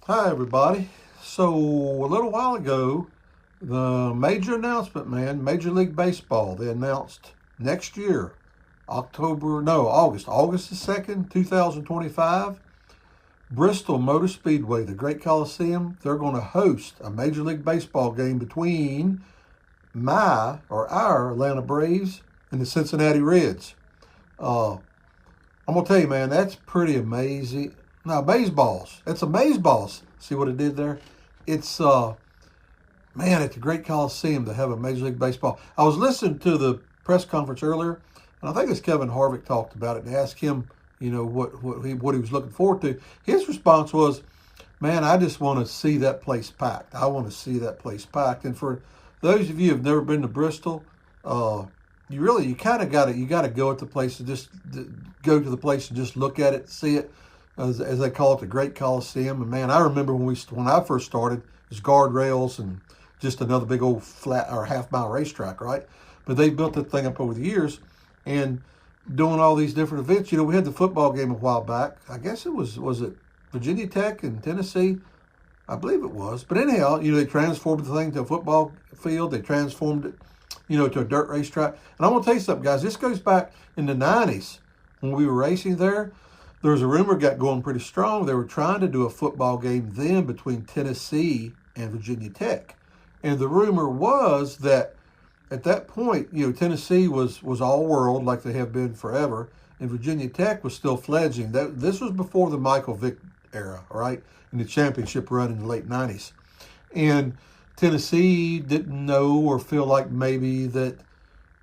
Hi, everybody. So, a little while ago, the major announcement, man, Major League Baseball, they announced next year, August the 2nd, 2025, Bristol Motor Speedway, the Great Coliseum, they're going to host a Major League Baseball game between our Atlanta Braves and the Cincinnati Reds. Uh, I'm going to tell you, man, that's pretty amazing. Now, amazeballs. It's amazeballs. See what it did there? It's man, it's a great Coliseum to have a Major League Baseball. I was listening to the press conference earlier, and I think it's Kevin Harvick talked about it and asked him, what he was looking forward to. His response was, "Man, I just want to see that place packed. I want to see that place packed." And for those of you who've never been to Bristol, you kind of got to go at the place and just go to the place and just look at it, see it, as they call it, the Great Coliseum. And man, I remember when I first started, it was guardrails and just another big old flat or half-mile racetrack, right? But they built that thing up over the years, and doing all these different events. We had the football game a while back. I guess it was it Virginia Tech and Tennessee? I believe it was. But anyhow, they transformed the thing to a football field. They transformed it, to a dirt racetrack. And I'm going to tell you something, guys. This goes back in the 90s when we were racing there. There was a rumor got going pretty strong. They were trying to do a football game then between Tennessee and Virginia Tech. And the rumor was that at that point, Tennessee was all world like they have been forever, and Virginia Tech was still fledgling. This was before the Michael Vick era, all right, in the championship run in the late 90s. And Tennessee didn't know or feel like maybe that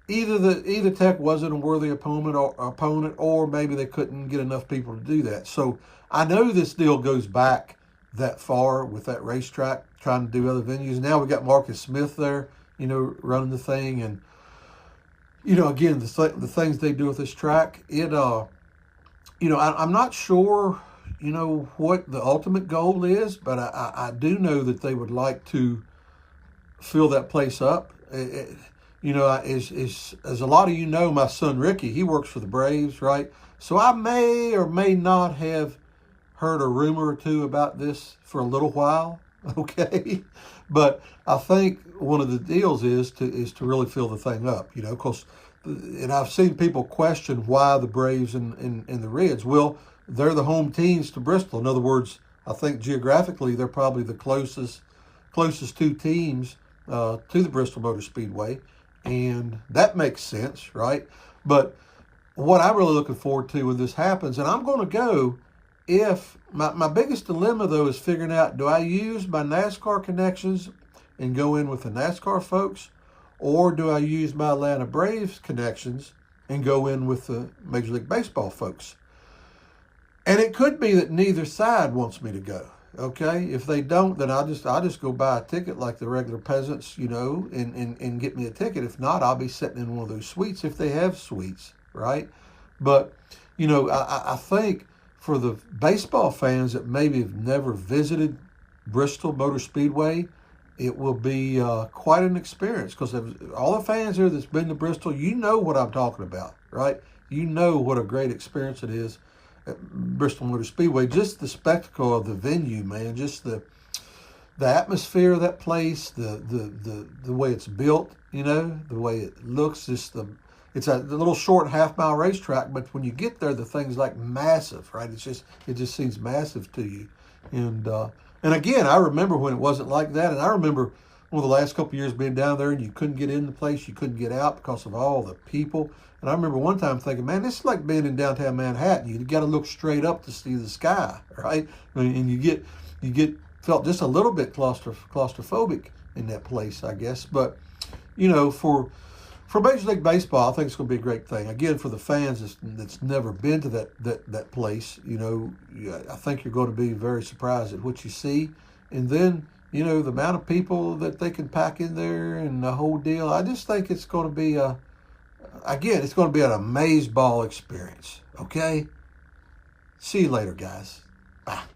either Tech wasn't a worthy opponent, or maybe they couldn't get enough people to do that. So I know this deal goes back that far with that racetrack, trying to do other venues. Now we got Marcus Smith there, running the thing, and again, the things they do with this track, I'm not sure, what the ultimate goal is, but I do know that they would like to fill that place up. As a lot of my son Ricky, he works for the Braves, right? So I may or may not have heard a rumor or two about this for a little while, okay? But I think one of the deals is to really fill the thing up, because, and I've seen people question why the Braves and the Reds. Well, they're the home teams to Bristol. In other words, I think geographically they're probably the closest two teams to the Bristol Motor Speedway, and that makes sense, right? But what I'm really looking forward to when this happens, and I'm going to go, if my biggest dilemma though is figuring out, do I use my NASCAR connections and go in with the NASCAR folks, or do I use my Atlanta Braves connections and go in with the Major League Baseball folks? And it could be that neither side wants me to go. Okay, if they don't, then I'll just go buy a ticket like the regular peasants, and get me a ticket. If not, I'll be sitting in one of those suites if they have suites, right? But I think for the baseball fans that maybe have never visited Bristol Motor Speedway, it will be quite an experience, because all the fans here that's been to Bristol, you know what I'm talking about, right? You know what a great experience it is at Bristol Motor Speedway. Just the spectacle of the venue, man. Just the atmosphere of that place, the way it's built, the way it looks. It's a little short half-mile racetrack, but when you get there, the thing's like massive, right? It just seems massive to you. And again, I remember when it wasn't like that, and I remember one of the last couple of years being down there, and you couldn't get in the place, you couldn't get out because of all the people. And I remember one time thinking, man, this is like being in downtown Manhattan. You got to look straight up to see the sky, right? And you felt just a little bit claustrophobic in that place, I guess. But for Major League Baseball, I think it's going to be a great thing. Again, for the fans that's never been to that place, I think you're going to be very surprised at what you see. And then, the amount of people that they can pack in there and the whole deal. I just think it's going to be it's going to be an amazeball experience. Okay? See you later, guys. Bye.